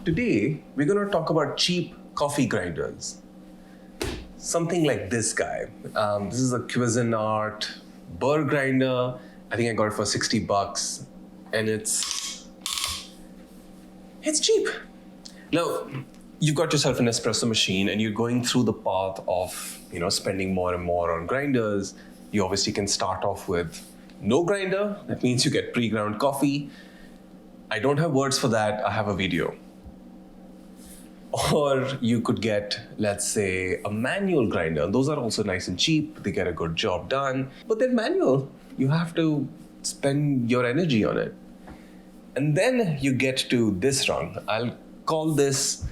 Today, we're going to talk about cheap coffee grinders. Something like this guy. This is a Cuisinart Burr grinder. I think I got it for $60, and it's cheap. Now, you've got yourself an espresso machine, and you're going through the path of spending more and more on grinders. You obviously can start off with no grinder. That means you get pre-ground coffee. I don't have words for that. I have a video. Or you could get, let's say, a manual grinder. Those are also nice and cheap. They get a good job done, but they're manual. You have to spend your energy on it. And then you get to this rung. I'll call this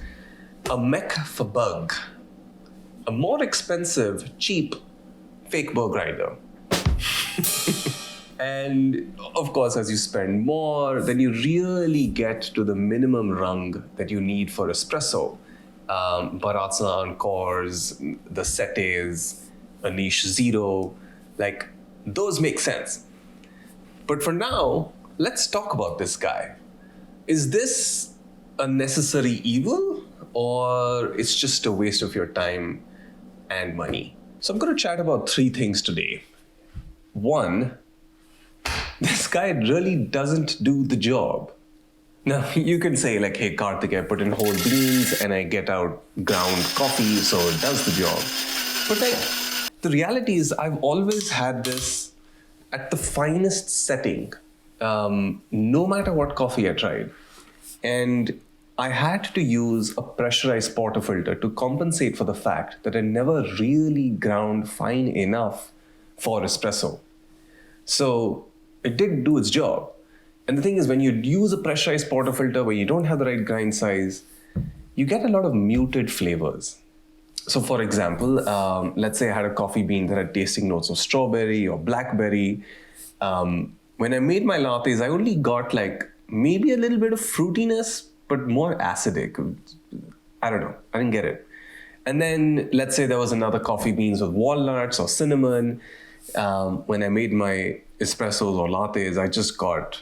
a mech for bug. A more expensive, cheap, fake Burr grinder. And of course, as you spend more, then you really get to the minimum rung that you need for espresso. Baratza Encores, the Setes, a niche zero, like those make sense. But for now, let's talk about this guy. Is this a necessary evil, or it's just a waste of your time and money? So I'm going to chat about three things today. One, this guy really doesn't do the job. Now, you can say like, hey, Karthik, I put in whole beans and I get out ground coffee, so it does the job. But like, the reality is I've always had this at the finest setting, no matter what coffee I tried. And I had to use a pressurized portafilter to compensate for the fact that I never really ground fine enough for espresso. So it did do its job. And the thing is, when you use a pressurized portafilter where you don't have the right grind size, you get a lot of muted flavors. So for example, let's say I had a coffee bean that had tasting notes of strawberry or blackberry. When I made my lattes, I only got like maybe a little bit of fruitiness, but more acidic. I don't know. I didn't get it. And then let's say there was another coffee beans with walnuts or cinnamon. When I made my espressos or lattes, I just got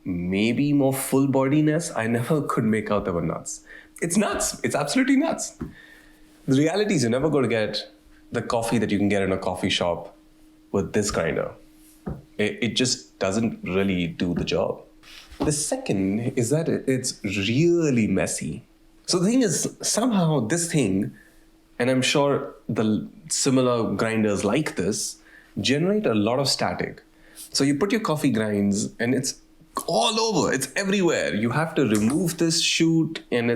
maybe more full bodiness. I never could make out there were nuts. It's nuts. It's absolutely nuts. The reality is you're never going to get the coffee that you can get in a coffee shop with this grinder. It just doesn't really do the job. The second is that it's really messy. So the thing is, somehow this thing, and I'm sure the similar grinders like this, generate a lot of static. So you put your coffee grinds and it's all over, it's everywhere. You have to remove this chute and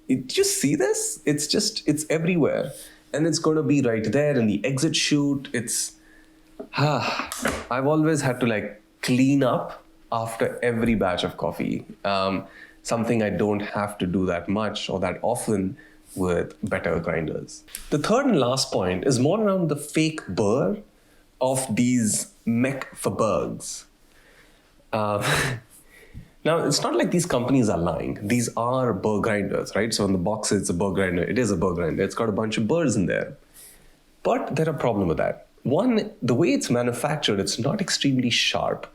did you see this? It's everywhere. And it's going to be right there in the exit chute. I've always had to like clean up after every batch of coffee. Something I don't have to do that much or that often with better grinders. The third and last point is more around the fake Burr of these mech for bugs. Now, it's not like these companies are lying. These are Burr grinders, right? So in the box, it's a Burr grinder. It is a Burr grinder. It's got a bunch of burrs in there. But there's a problem with that. One, the way it's manufactured, it's not extremely sharp.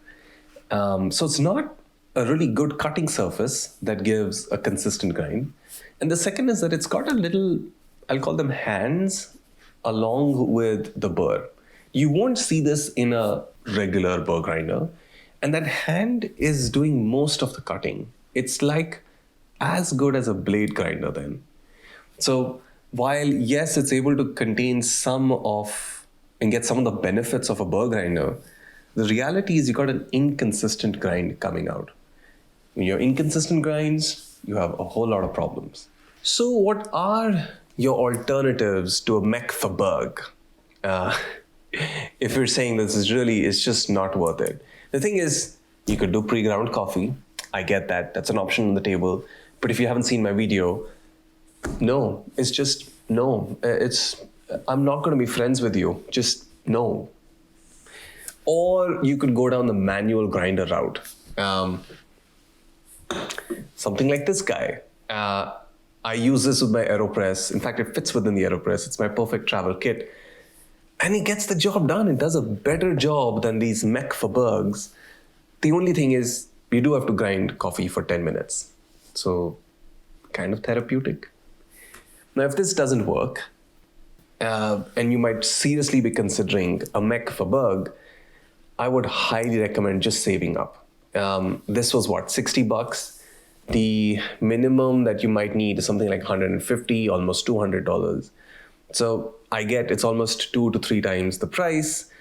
So it's not a really good cutting surface that gives a consistent grind. And the second is that it's got a little, I'll call them hands, along with the burr. You won't see this in a regular Burr grinder. And that hand is doing most of the cutting. It's like as good as a blade grinder then. So while yes, it's able to contain some of and get some of the benefits of a Burr grinder, the reality is you got an inconsistent grind coming out. When you're inconsistent grinds, you have a whole lot of problems. So what are your alternatives to a mech for bug? If you're saying this is it's just not worth it. The thing is, you could do pre-ground coffee. I get that. That's an option on the table. But if you haven't seen my video, no. It's just no. I'm not going to be friends with you. Just no. Or you could go down the manual grinder route. Something like this guy. I use this with my AeroPress. In fact, it fits within the AeroPress. It's my perfect travel kit. And it gets the job done. It does a better job than these mech for bugs. The only thing is, you do have to grind coffee for 10 minutes. So kind of therapeutic. Now, if this doesn't work, and you might seriously be considering a mech for Burr, I would highly recommend just saving up. This was what, $60? The minimum that you might need is something like $150, almost $200. So I get it's almost 2 to 3 times the price,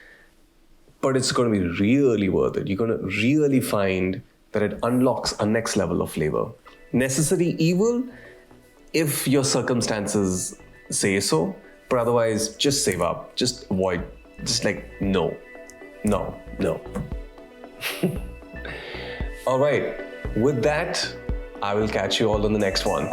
but it's going to be really worth it. You're going to really find that it unlocks a next level of flavor. Necessary evil if your circumstances say so, but otherwise just save up, just avoid, just like no. All right, with that, I will catch you all on the next one.